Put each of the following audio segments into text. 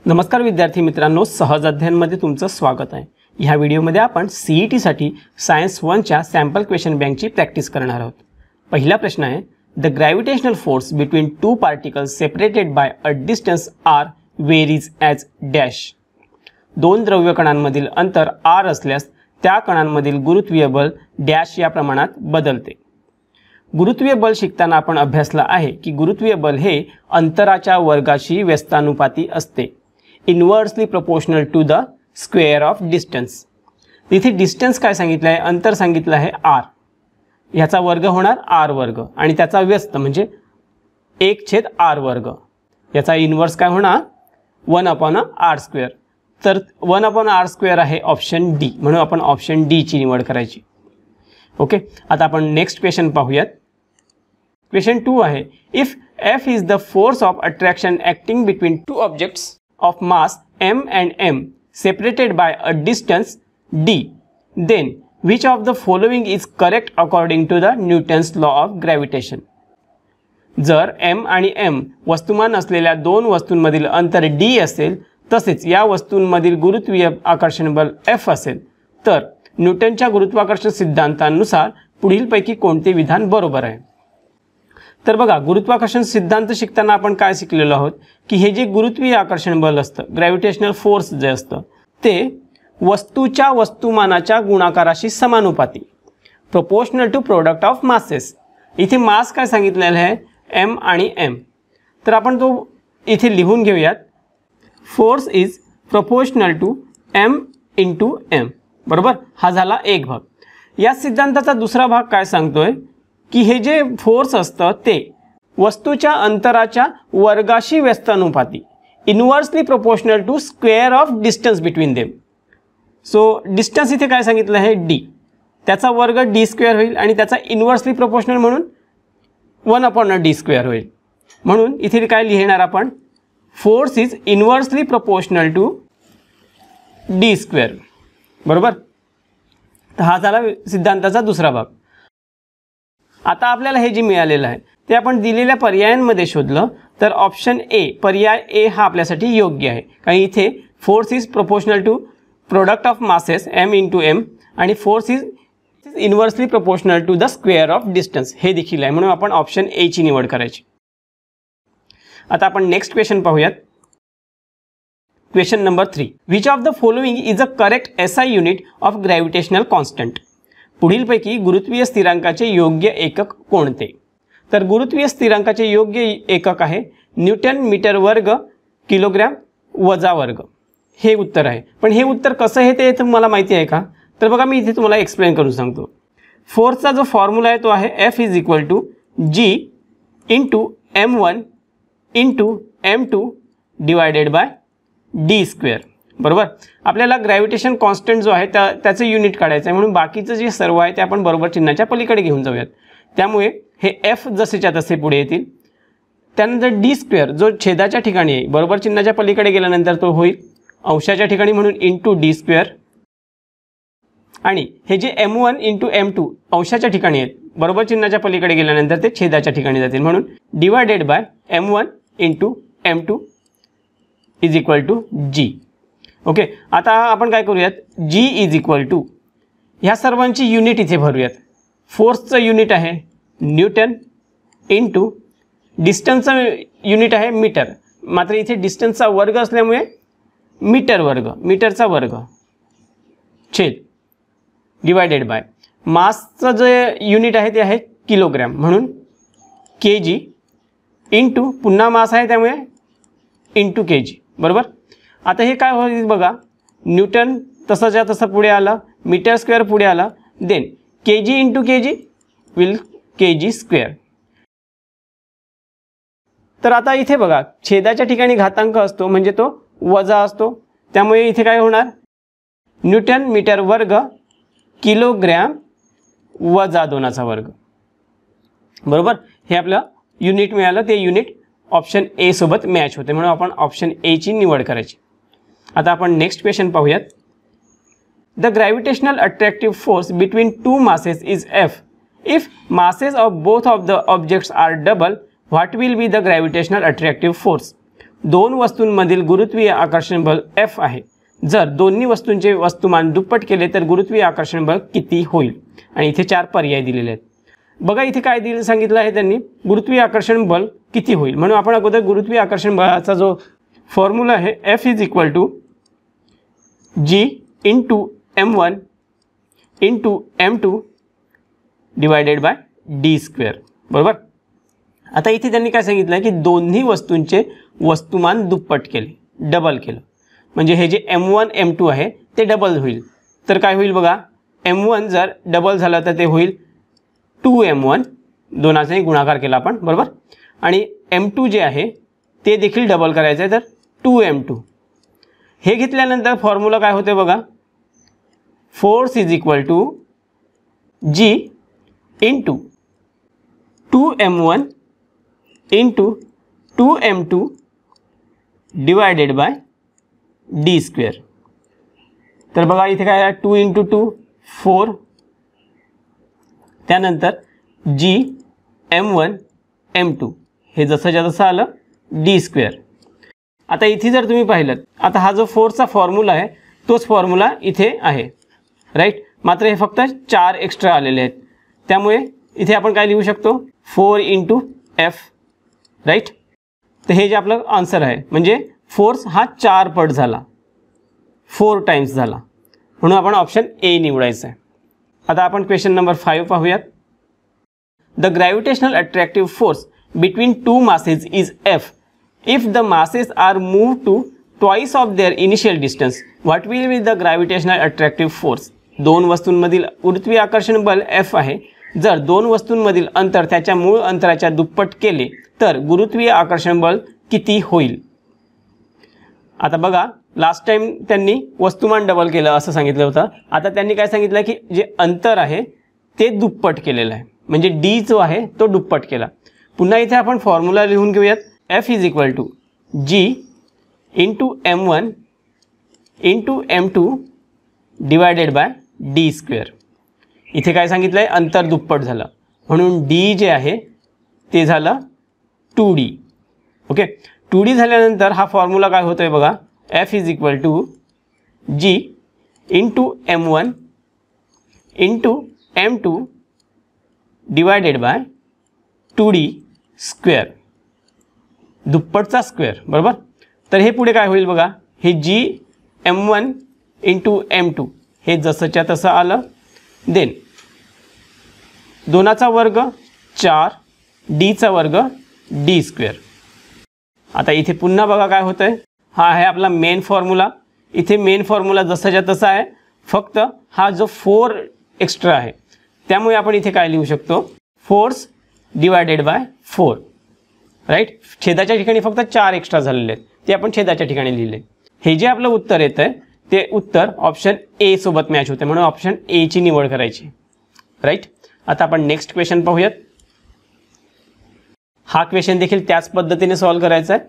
नमस्कार विद्यार्थी मित्रांनो, सहज अध्ययनमध्ये तुमचं स्वागत आहे। ह्या व्हिडिओमध्ये आपण सीईटी साठी सायन्स 1 च्या सॅम्पल क्वेश्चन बँकची प्रॅक्टिस करणार आहोत। पहिला प्रश्न आहे, the gravitational force between two particles separated by a distance r varies as dash. दोन द्रव्य कणांमधील अंतर r असल्यास त्या कणांमधील गुरुत्वीय बल डॅश या प्रमाणात बदलते। गुरुत्वीय बल शिकताना आपण अभ्यासला आहे की गुरुत्वीय बल हे अंतराच्या वर्गाशी व्यस्तानुपाती असते, inversely proportional to the square of distance. इथे डिस्टन्स काय सांगितलं आहे, अंतर सांगितलं आहे r, ह्याचा वर्ग होणार r वर्ग आणि त्याचा व्यस्त म्हणजे 1/r वर्ग, याचा इनवर्स काय होणार 1/r²। तर 1/r² आहे ऑप्शन डी, म्हणून आपण ऑप्शन डी ची निवड करायची। ओके, आता आपण नेक्स्ट क्वेश्चन पाहूयात। क्वेश्चन 2 आहे, if F is the force of attraction acting between two objects of mass m and m separated by a distance d, then which of the following is correct according to the Newton's law of gravitation? जर m आणि m वस्तुमान असलेल्या दोन वस्तूंमधील अंतर d असेल तसेच या वस्तूंमधील गुरुत्वीय आकर्षण बल F असेल तर न्यूटनच्या गुरुत्वाकर्षण सिद्धांतानुसार पुढीलपैकी कोणते विधान बरोबर आहे? तर बघा, गुरुत्वाकर्षण सिद्धांत शिकताना आपण काय शिकलेलो आहोत की हे जे गुरुत्वीय आकर्षण बल असतं, ग्रॅव्हिटेशनल फोर्स जे असतं ते वस्तूच्या वस्तुमानाच्या गुणाकाराशी समानुपाती, proportional to product of masses. इथे मास काय सांगितलेलं आहे m आणि m, तर आपण तो इथे लिहून घेऊयात, force is proportional to m into m, बरोबर। हा झाला एक भाग। या सिद्धांताचा दुसरा भाग काय सांगतोय की हे जे फोर्स असतं ते वस्तूच्या अंतराच्या वर्गाशी व्यस्तानुपाती, inversely proportional to square of distance between them. So distance इथे काय सांगितलं आहे d, त्याचा वर्ग d² होईल आणि त्याचा इनवर्सली प्रोपोर्शनल म्हणून 1/d² होईल। म्हणून इथे काय लिहिणार आपण, force is inversely proportional to d², बरोबर। तर हा झाला सिद्धांताचा दुसरा भाग। आता आपल्याला हे जे मिळालेलं आहे ते आपण दिलेल्या पर्यायांमध्ये शोधलं तर ऑप्शन ए, पर्याय ए हा आपल्यासाठी योग्य आहे, कारण इथे force is proportional to product of masses m into m आणि force is inversely proportional to the square of distance हे देखील आहे, म्हणून आपण ऑप्शन ए ची निवड करायची। आता आपण नेक्स्ट क्वेश्चन पाहूयात। Question number 3, which of the following is a correct SI unit of gravitational constant? पुढीलपैकी गुरुत्वीय स्थिरांकाचे योग्य एकक कोणते? तर गुरुत्वीय स्थिरांकाचे योग्य एकक आहे न्यूटन मीटर वर्ग किलोग्रॅम वजा वर्ग, हे उत्तर आहे। पण हे उत्तर कसं आहे ते तुम्हाला माहिती आहे का? तर बघा, मी इथे तुम्हाला एक्सप्लेन करून सांगतो। फोर्सचा जो फॉर्म्युला आहे तो आहे F is equal to G into m1 into m2 divided by d², बरोबर। आपल्याला ग्रॅव्हिटेशन कॉन्स्टंट जो आहे त्याचं युनिट काढायचं आहे, म्हणून बाकीचं जे सर्व आहे ते आपण बरोबर चिन्हाच्या पलीकडे घेऊन जाऊयात। त्यामुळे हे F जसेच्या तसे पुढे येतील, त्यानंतर d² जो छेदाच्या ठिकाणी आहे बरोबर चिन्हाच्या पलीकडे गेल्यानंतर तो होईल अंशाच्या ठिकाणी, म्हणून इंटू d², आणि हे जे m1 इंटू m2 अंशाच्या ठिकाणी आहेत बरोबर चिन्हाच्या पलीकडे गेल्यानंतर ते छेदाच्या ठिकाणी जातील, म्हणून divided by m1 into m2 is equal to g। Okay, आता आपण काय करूयात, G इज इक्वल टू ह्या सर्वांची युनिट इथे भरूयात। फोर्सचं युनिट आहे न्यूटन इंटू डिस्टन्सचं युनिट आहे मीटर, मात्र इथे डिस्टन्सचा वर्ग असल्यामुळे मीटर वर्ग, मीटरचा वर्ग छेद डिवायडेड बाय मासचं जे युनिट आहे ते आहे किलोग्रॅम, म्हणून kg इंटू पुन्हा मास आहे त्यामुळे इंटू kg, बरोबर। आता हे काय होईल बघा, न्यूटन तसंच्या तसं पुढे आलं, मीटर² पुढे आला, then kg into kg will kg²। तर आता इथे बघा, छेदाच्या ठिकाणी घातांक असतो म्हणजे तो वजा असतो, त्यामुळे इथे काय होणार, न्यूटन मीटर वर्ग किलोग्रॅम वजा 2चा वर्ग, बरोबर। हे आपलं युनिट मिळालं, ते युनिट ऑप्शन ए सोबत मॅच होते, म्हणून आपण ऑप्शन ए ची निवड करायची। आता आपण नेक्स्ट क्वेश्चन पाहूयात। The gravitational attractive force between two masses is F. If masses of both of the objects are double, what will be the gravitational attractive force? दोन वस्तूंमधील गुरुत्वीय आकर्षण बल F आहे, जर दोन्ही वस्तूंचे वस्तुमान दुप्पट केले तर गुरुत्वीय आकर्षण बल किती होईल? आणि इथे 4 पर्याय दिलेले आहेत. बघा इथे काय दिलं सांगितलं आहे त्यांनी, गुरुत्वीय आकर्षण बल किती होईल. म्हणून आपण अगोदर गुरुत्वीय आकर्षण बलाचा जो फॉर्म्युला आहे F = G × m1 × m2 / d². बरोबर. आता इथे त्यांनी काय सांगितलं की दोन्ही वस्तूंचे वस्तुमान दुप्पट केले, डबल केलं. म्हणजे हे जे m1 m2 आहे ते डबल होईल. तर काय होईल बघा, m1 जर डबल झालं तर ते होईल 2m1, दोनाचाही गुणाकार केला आपण. बरोबर. आणि m2 जे आहे ते देखील डबल करायचं आहे, तर 2m2. हे घेतल्यानंतर फॉर्म्युला काय होते बघा, force = G × 2m1 × 2m2 / d². तर बघा इथे काय आहे, 2 × 2 4, त्यानंतर G m1 m2 हे जसंच्या तसं आलं d². आता इथे जर तुम्ही पाहिलं, आता हा जो फोर्सचा फॉर्म्युला आहे तोच फॉर्म्युला इथे आहे, राईट. मात्र हे फक्त 4 एक्स्ट्रा आलेले आहेत. त्यामुळे इथे आपण काय लिहू शकतो, 4 × F, राईट. तर हे जे आपलं आन्सर आहे, म्हणजे फोर्स हा 4 पट झाला, 4 टाइम्स झाला. म्हणून आपण ऑप्शन ए निवडायचं आहे. आता आपण क्वेश्चन नंबर 5 पाहूयात. The gravitational attractive force between two masses is F. If the masses are moved to twice of their initial distance, what will be the gravitational attractive force. दोन वस्तूंमधील गुरुत्वीय आकर्षण बल F आहे, जर दोन वस्तूंमधील अंतर त्याच्या मूळ अंतराच्या दुप्पट केले तर गुरुत्वीय आकर्षण बल किती होईल. आता बघा, लास्ट टाइम त्यांनी वस्तुमान डबल केलं असं सांगितलं होतं. आता त्यांनी काय सांगितलं की जे अंतर आहे ते दुप्पट केलेलं आहे, म्हणजे D जो आहे तो दुप्पट केला. पुन्हा इथे आपण फॉर्म्युला लिहून घेऊयात. F = G × m1 × m2 / d². इथे काय सांगितलं आहे, अंतर दुप्पट झालं, म्हणून D जे आहे ते झालं 2D. ओके. 2D झाल्यानंतर हा फॉर्म्युला काय होतोय बघा, F = G × m1 × m2 / 2D², दुप्पटचा square. बरोबर. तर हे पुढे काय होईल बघा, हे G m1 × m2 हे जसंच्या तसं आलं. देन 2चा वर्ग 4, Dचा वर्ग d². आता इथे पुन्हा बघा काय होतं आहे, हा आहे आपला मेन फॉर्म्युला. इथे मेन फॉर्म्युला जसंच्या तसा आहे, फक्त हा जो 4 एक्स्ट्रा आहे त्यामुळे आपण इथे काय लिहू शकतो, फोर्स / 4, राईट. छेदाच्या ठिकाणी फक्त 4 एक्स्ट्रा झालेले आहेत, ते आपण छेदाच्या ठिकाणी लिहिले. हे जे आपलं उत्तर येतं आहे ते उत्तर ऑप्शन ए सोबत मॅच होते, म्हणून ऑप्शन ए ची निवड करायची, राईट. आता आपण नेक्स्ट क्वेश्चन पाहूयात. हा क्वेश्चन देखील त्याच पद्धतीने सॉल्व करायचा आहे.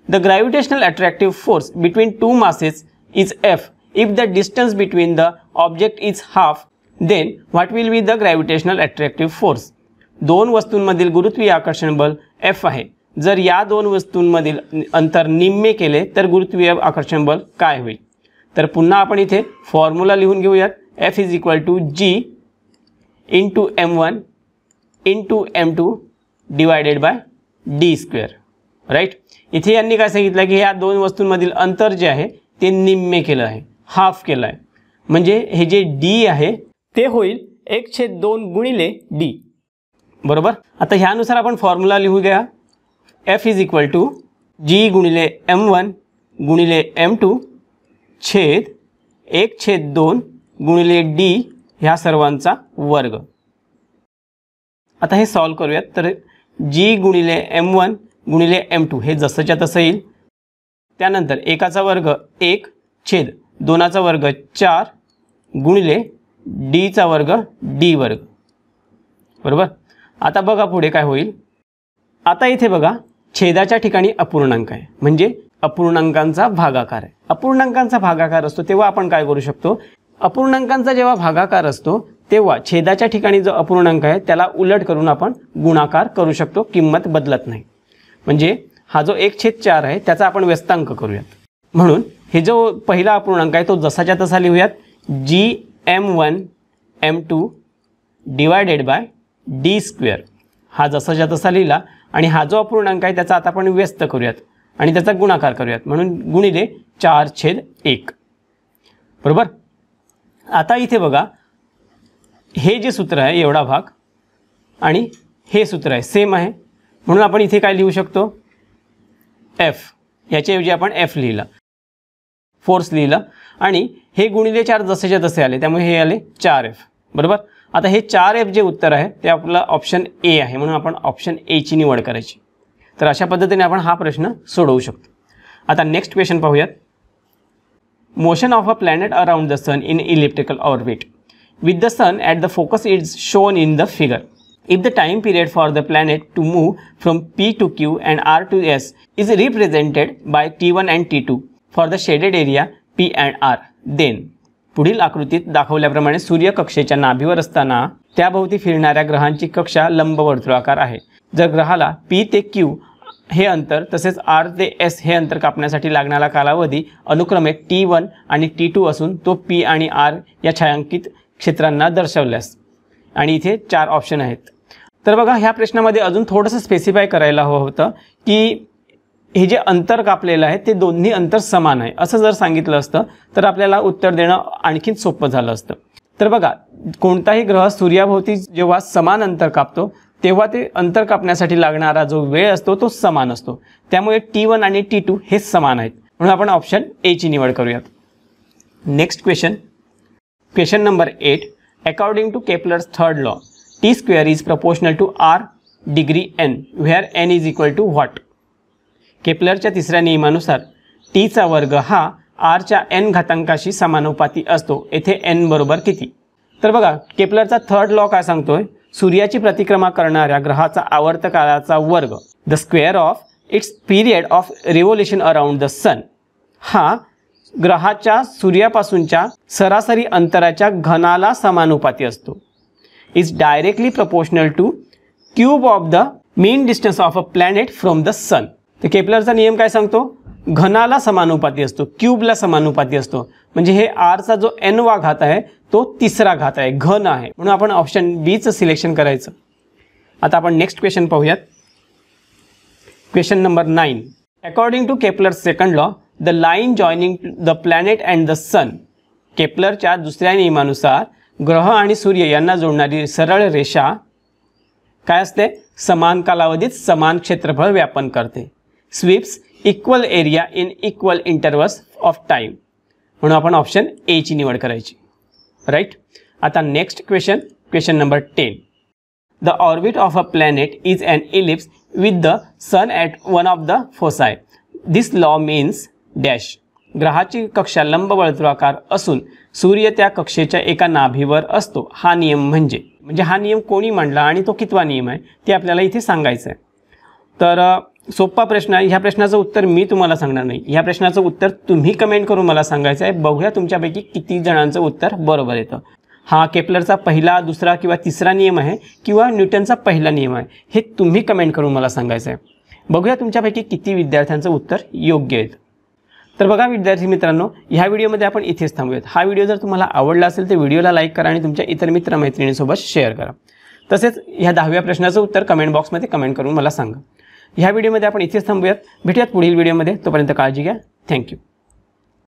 The gravitational attractive force between two masses is F. If the distance between the object is half, then what will be the gravitational attractive force. दोन वस्तूंमधील गुरुत्वीय आकर्षण बल F आहे, जर या दोन वस्तूंमधील अंतर निम्मे केले तर गुरुत्वीय आकर्षण बल काय होईल. तर पुन्हा आपण इथे फॉर्म्युला लिहून घेऊयात. F = G × m1 × m2 / d², right. इथे यांनी काय सांगितलं की या दोन वस्तूंमधील अंतर जे आहे ते निम्मे केलं आहे, हाफ केलं आहे. म्हणजे हे जे D आहे ते होईल 1/2 गुणिले D. बरोबर. आता ह्यानुसार आपण फॉर्म्युला लिहू घ्या. F = G × m1 × m2 छेद 1/2 गुणिले D ह्या सर्वांचा वर्ग. आता हे सॉल्व करूयात. तर G × m1 × m2 हे जसंच्या तसं येईल. त्यानंतर 1चा वर्ग 1 छेद 2चा वर्ग 4 गुणिले Dचा वर्ग D². बरोबर. आता बघा पुढे काय होईल. आता इथे बघा छेदाच्या ठिकाणी अपूर्णांक आहे, म्हणजे अपूर्णांकांचा भागाकार आहे. अपूर्णांकांचा भागाकार असतो तेव्हा आपण काय करू शकतो, अपूर्णांकांचा जेव्हा भागाकार असतो तेव्हा छेदाच्या ठिकाणी जो अपूर्णांक आहे त्याला उलट करून आपण गुणाकार करू शकतो, किंमत बदलत नाही. म्हणजे हा जो 1/4 आहे त्याचा आपण व्यस्तांक करूयात. म्हणून हे जो पहिला अपूर्णांक आहे तो जसाच्या तसा लिहूयात, gm1 m2 divided by d². हा जसाच्या तसा लिहिला आणि हा जो अपूर्णांक आहे त्याचा आता आपण व्यस्त करूयात आणि त्याचा गुणाकार करूयात, म्हणून गुणिले 4/1. बरोबर. आता इथे बघा, हे जे सूत्र आहे एवढा भाग आणि हे सूत्र आहे सेम आहे, म्हणून आपण इथे काय लिहू शकतो, f. याच्याऐवजी आपण f लिहिला, फोर्स लिहिला आणि हे गुणिले 4 जसेच्या तसे आले, त्यामुळे हे आले 4f. बरोबर. आता हे 4f जे उत्तर आहे ते आपलं ऑप्शन ए आहे, म्हणून आपण ऑप्शन ए ची निवड करायची. तर अशा पद्धतीने आपण हा प्रश्न सोडवू शकतो. आता नेक्स्ट क्वेश्चन पाहूयात. Motion of a planet around the sun in elliptical orbit with the sun at the focus is shown in the figure. If the time period for the planet to move from P to Q and R to S is represented by T1 and T2 for the shaded area P and R, then पुढील आकृतीत दाखवल्याप्रमाणे सूर्य कक्षेच्या नाभीवर असताना त्याभोवती फिरणाऱ्या ग्रहांची कक्षा लंबवर्तुळाकार आहे. जर ग्रहाला P ते Q हे अंतर तसेच R ते S हे अंतर कापण्यासाठी लागणारा कालावधी अनुक्रमे T1 आणि T2 असून तो P आणि R या छायांकित क्षेत्रांना दर्शवल्यास, आणि इथे 4 ऑप्शन आहेत. तर बघा, ह्या प्रश्नामध्ये अजून थोडंसं स्पेसिफाय करायला हवं होतं की हे जे अंतर कापलेलं आहे ते दोन्ही अंतर समान आहे. असं जर सांगितलं असतं तर आपल्याला उत्तर देणं आणखीन सोपं झालं असतं. तर बघा, कोणताही ग्रह सूर्याभोवती जेव्हा समान अंतर कापतो तेव्हा ते अंतर कापण्यासाठी लागणारा जो वेळ असतो तो समान असतो, त्यामुळे T1 आणि T2 हे समान आहेत, म्हणून आपण ऑप्शन ए ची निवड करूयात. Next question, question number 8. According to Kepler's third law, T² is proportional to R degree n where n is equal to what. केपलरच्या तिसऱ्या नियमानुसार T चा वर्ग हा R च्या n घातांकाशी समानुपाती असतो. येथे n बरोबर किती. तर बघा, केपलरचा थर्ड लॉ काय सांगतोय, सूर्याची प्रतिक्रमा करणाऱ्या ग्रहाचा आवर्तकालाचा वर्ग the square of its period of revolution around the sun हा ग्रहाच्या सूर्यापासूनच्या सरासरी अंतराच्या घनाला समानुपाती असतो. Is directly proportional to cube of the mean distance of a planet from the sun. तर केपलरचा नियम काय सांगतो, घनाला समानुपाती असतो, क्यूबला समानुपाती असतो, म्हणजे हे R चा जो n वा घात आहे तो तिसरा घात आहे, घन आहे, म्हणून आपण ऑप्शन बी चं सिलेक्शन करायचं. आता आपण नेक्स्ट क्वेश्चन पाहूयात. Question number 9. According to Kepler's second law, the line joining the planet and the sun. केपलरच्या दुसऱ्या नियमानुसार ग्रह आणि सूर्य यांना जोडणारी सरळ रेषा काय असते, समान कालावधीत समान क्षेत्रफळ व्यापन करते. Sweeps equal area in equal intervals of time, म्हणून आपण ऑप्शन ए ची निवड करायची. राईट. आता next question, question number 10. The orbit of a planet is an ellipse with the sun at one of the foci. This law means dash. ग्रहाची कक्षा लंबवर्तुळाकार असून सूर्य त्या कक्षेच्या एका नाभीवर असतो. हा नियम म्हणजे हा नियम कोणी मांडला आणि तो कितवा नियम आहे ते आपल्याला इथे सांगायचं आहे. तर सोपा प्रश्न आहे. ह्या प्रश्नाचं उत्तर मी तुम्हाला सांगणार नाही, ह्या प्रश्नाचं उत्तर तुम्ही कमेंट करून मला सांगायचं आहे. बघूया तुमच्यापैकी किती जणांचं उत्तर बरोबर येतं. हा केपलरचा पहिला, दुसरा किंवा तिसरा नियम आहे किंवा न्यूटनचा पहिला नियम आहे, हे तुम्ही कमेंट करून मला सांगायचं आहे. बघूया तुमच्यापैकी किती विद्यार्थ्यांचं उत्तर योग्य येतं. तर बघा विद्यार्थी मित्रांनो, ह्या व्हिडिओमध्ये आपण इथेच थांबूयात. हा व्हिडिओ जर तुम्हाला आवडला असेल तर व्हिडिओला लाईक करा आणि तुमच्या इतर मित्रमैत्रिणींसोबत शेअर करा. तसेच ह्या 10व्या प्रश्नाचं उत्तर कमेंट बॉक्समध्ये कमेंट करून मला सांगा. ह्या व्हिडिओमध्ये आपण इथेच थांबूयात. भेटूयात पुढील व्हिडिओमध्ये. तोपर्यंत काळजी घ्या. थँक्यू.